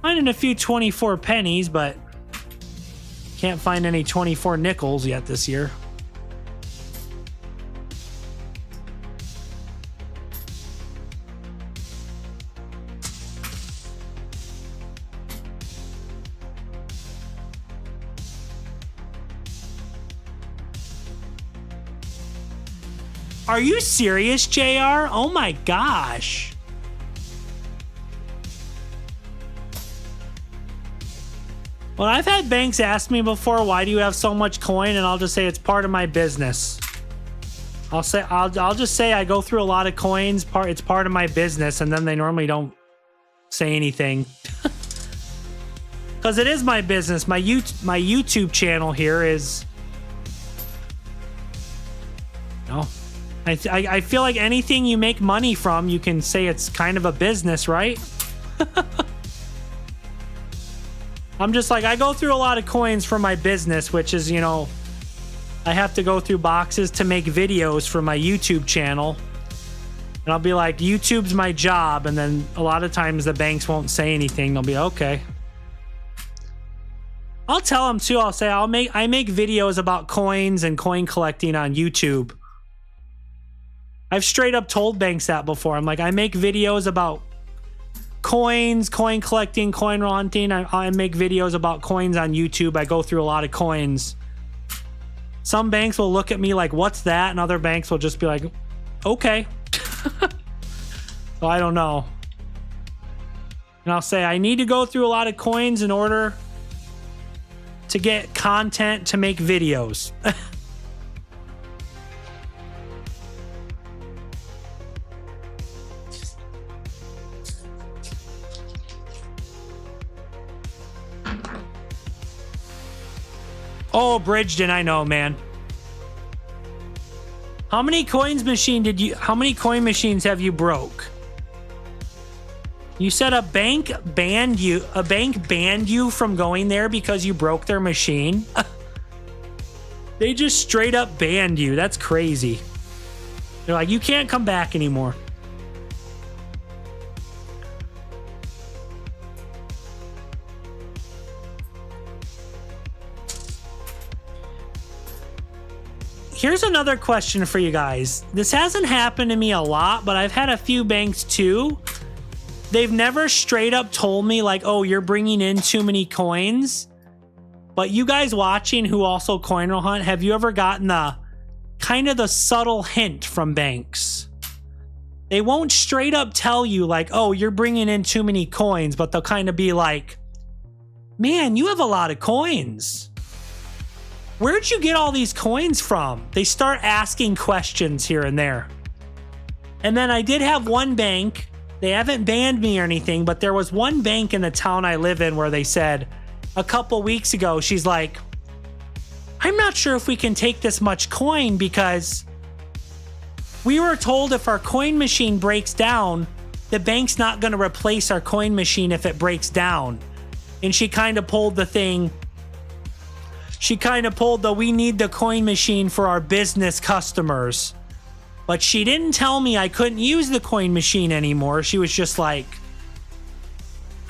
Finding a few 24 pennies, but can't find any 24 nickels yet this year. Are you serious, JR? Oh my gosh. Well, I've had banks ask me before, why do you have so much coin? And I'll just say it's part of my business. I'll just say I go through a lot of coins. It's part of my business, and then they normally don't say anything. Because it is my business. My YouTube channel here is... No. I feel like anything you make money from, you can say it's kind of a business, right? I'm just like, I go through a lot of coins for my business, which is, you know, I have to go through boxes to make videos for my YouTube channel. And I'll be like, YouTube's my job. And then a lot of times the banks won't say anything. They'll be okay. I'll tell them too. I'll say, I make videos about coins and coin collecting on YouTube. I've straight up told banks that before. I'm like, I make videos about coins, coin collecting, coin hunting. I make videos about coins on YouTube. I go through a lot of coins. Some banks will look at me like, what's that? And other banks will just be like, okay. So I don't know. And I'll say, I need to go through a lot of coins in order to get content to make videos. Oh, Bridgeton, I know, man. How many coin machines have you broke? You said a bank banned you from going there because you broke their machine? They just straight up banned you. That's crazy. They're like, you can't come back anymore. Here's another question for you guys. This hasn't happened to me a lot, but I've had a few banks too. They've never straight up told me like, oh, you're bringing in too many coins. But you guys watching who also coin hunt, have you ever gotten the kind of the subtle hint from banks? They won't straight up tell you like, oh, you're bringing in too many coins, but they'll kind of be like, man, you have a lot of coins. Where'd you get all these coins from? They start asking questions here and there. And then I did have one bank. They haven't banned me or anything, but there was one bank in the town I live in where they said a couple weeks ago, she's like, I'm not sure if we can take this much coin because we were told if our coin machine breaks down, the bank's not going to replace our coin machine if it breaks down. And she kind of pulled the thing. She kind of pulled the we need the coin machine for our business customers. But she didn't tell me I couldn't use the coin machine anymore. She was just like,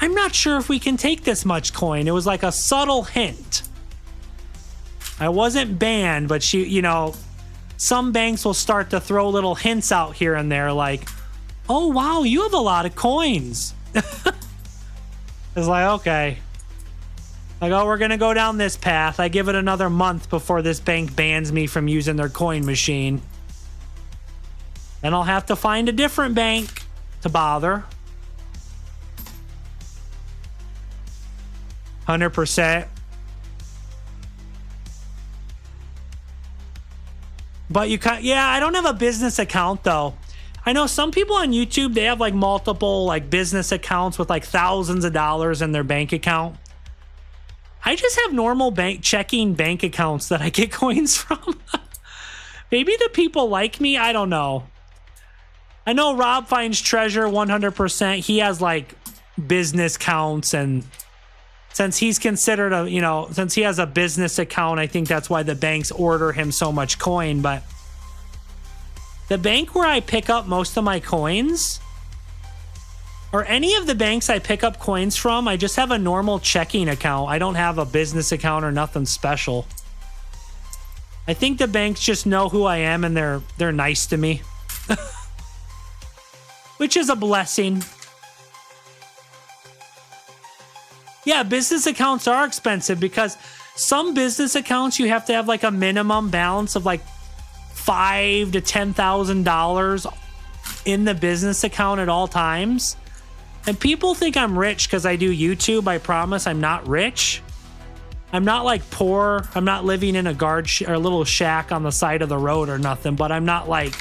I'm not sure if we can take this much coin. It was like a subtle hint. I wasn't banned, but she, you know, some banks will start to throw little hints out here and there like, oh, wow, you have a lot of coins. It's like, okay. Like, oh, we're going to go down this path. I give it another month before this bank bans me from using their coin machine. Then I'll have to find a different bank to bother. 100%. But you can't, yeah, I don't have a business account though. I know some people on YouTube, they have like multiple like business accounts with like thousands of dollars in their bank account. I just have normal checking bank accounts that I get coins from. Maybe the people like me. I don't know. I know Rob finds treasure 100%. He has like business accounts, and since he's considered a, you know, since he has a business account, I think that's why the banks order him so much coin. But the bank where I pick up most of my coins, or any of the banks I pick up coins from, I just have a normal checking account. I don't have a business account or nothing special. I think the banks just know who I am and they're nice to me. Which is a blessing. Yeah, business accounts are expensive because some business accounts you have to have like a minimum balance of like $5,000 to $10,000 in the business account at all times. And people think I'm rich because I do YouTube. I promise I'm not rich. I'm not like poor. I'm not living in a or a little shack on the side of the road or nothing, but I'm not like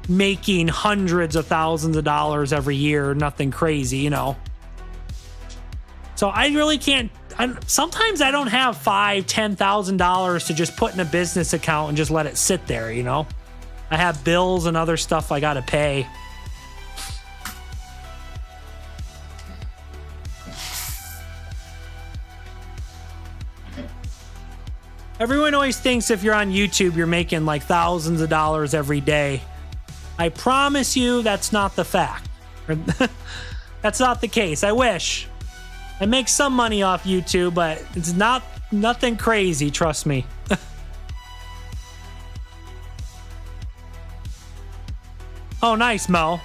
making hundreds of thousands of dollars every year. Nothing crazy, you know. So I really can't. Sometimes I don't have $5,000, $10,000 to just put in a business account and just let it sit there, you know. I have bills and other stuff I got to pay. Everyone always thinks if you're on YouTube, you're making like thousands of dollars every day. I promise you that's not the fact. That's not the case. I wish. I make some money off YouTube, but it's nothing crazy, trust me. Oh, nice, Mo.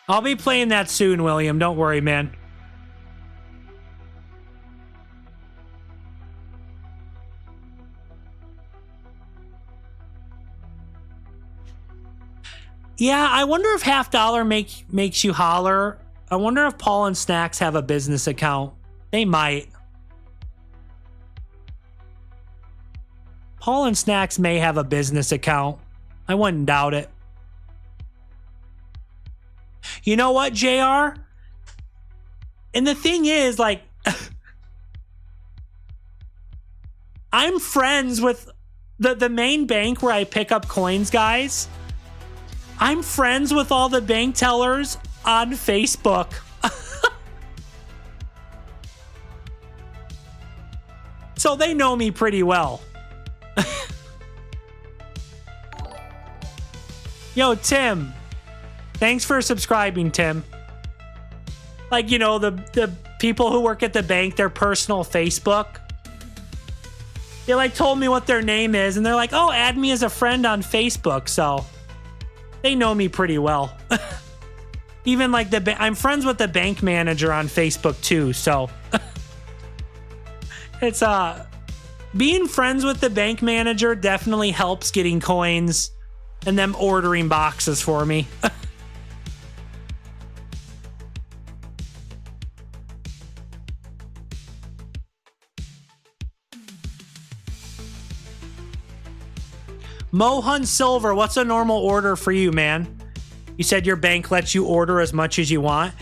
I'll be playing that soon, William. Don't worry, man. Yeah, I wonder if half dollar makes you holler. I wonder if Paul and Snacks have a business account. They might. Paul and Snacks may have a business account. I wouldn't doubt it. You know what, JR? And the thing is, like, I'm friends with the main bank where I pick up coins, guys. I'm friends with all the bank tellers on Facebook. So they know me pretty well. Yo, Tim. Thanks for subscribing, Tim. Like, you know, the people who work at the bank, their personal Facebook. They like told me what their name is and they're like, oh, add me as a friend on Facebook. So they know me pretty well. Even like I'm friends with the bank manager on Facebook too. So it's being friends with the bank manager definitely helps getting coins and them ordering boxes for me. Mohan Silver, what's a normal order for you, man? You said your bank lets you order as much as you want.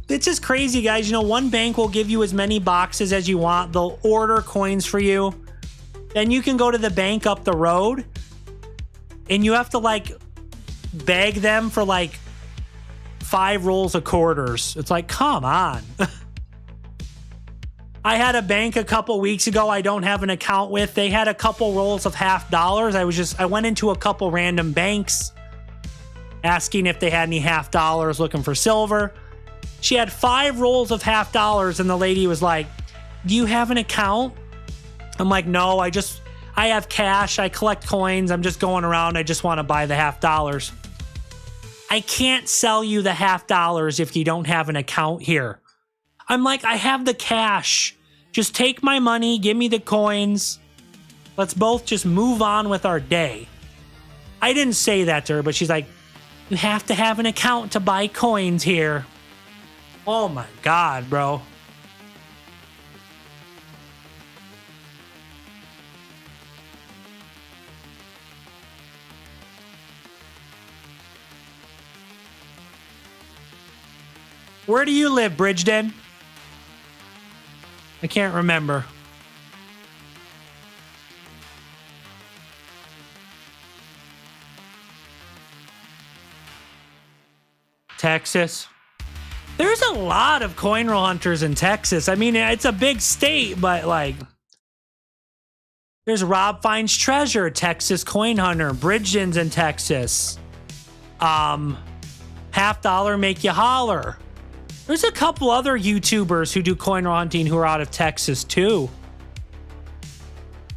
It's just crazy, guys. You know, one bank will give you as many boxes as you want. They'll order coins for you. Then you can go to the bank up the road and you have to like beg them for like 5 rolls of quarters. It's like, come on. I had a bank a couple weeks ago I don't have an account with. They had a couple rolls of $50. I went into a couple random banks asking if they had any $50 looking for silver. She had 5 rolls of $50 and the lady was like, do you have an account? I'm like, no, I have cash. I collect coins. I'm just going around. I just want to buy the $50. I can't sell you the $50 if you don't have an account here. I'm like, I have the cash. Just take my money. Give me the coins. Let's both just move on with our day. I didn't say that to her, but she's like, you have to have an account to buy coins here. Oh my God, bro. Where do you live, Bridgeton? I can't remember. Texas. There's a lot of coin roll hunters in Texas. I mean, it's a big state, but like, there's Rob Finds Treasure, Texas coin hunter. Bridgeton's in Texas. $50 make you holler. There's a couple other YouTubers who do coin roll hunting who are out of Texas too.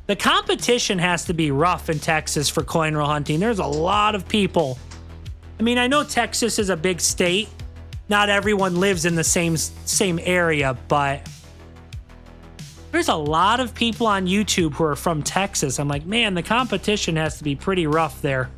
The competition has to be rough in Texas for coin roll hunting. There's a lot of people. I mean, I know Texas is a big state. Not everyone lives in the same area, but there's a lot of people on YouTube who are from Texas. I'm like, man, the competition has to be pretty rough there.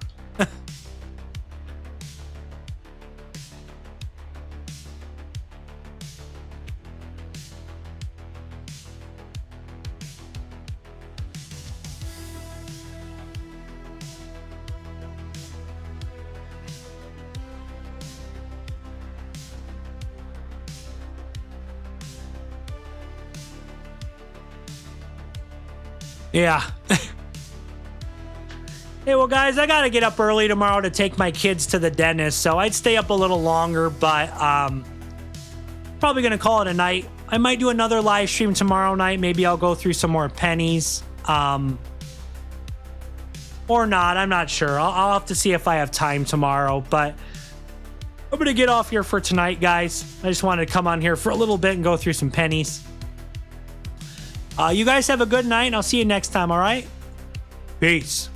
Yeah. Hey, well, guys, I got to get up early tomorrow to take my kids to the dentist, so I'd stay up a little longer, but probably going to call it a night. I might do another live stream tomorrow night. Maybe I'll go through some more pennies. Or not. I'm not sure. I'll have to see if I have time tomorrow. But I'm going to get off here for tonight, guys. I just wanted to come on here for a little bit and go through some pennies. You guys have a good night, and I'll see you next time, all right? Peace.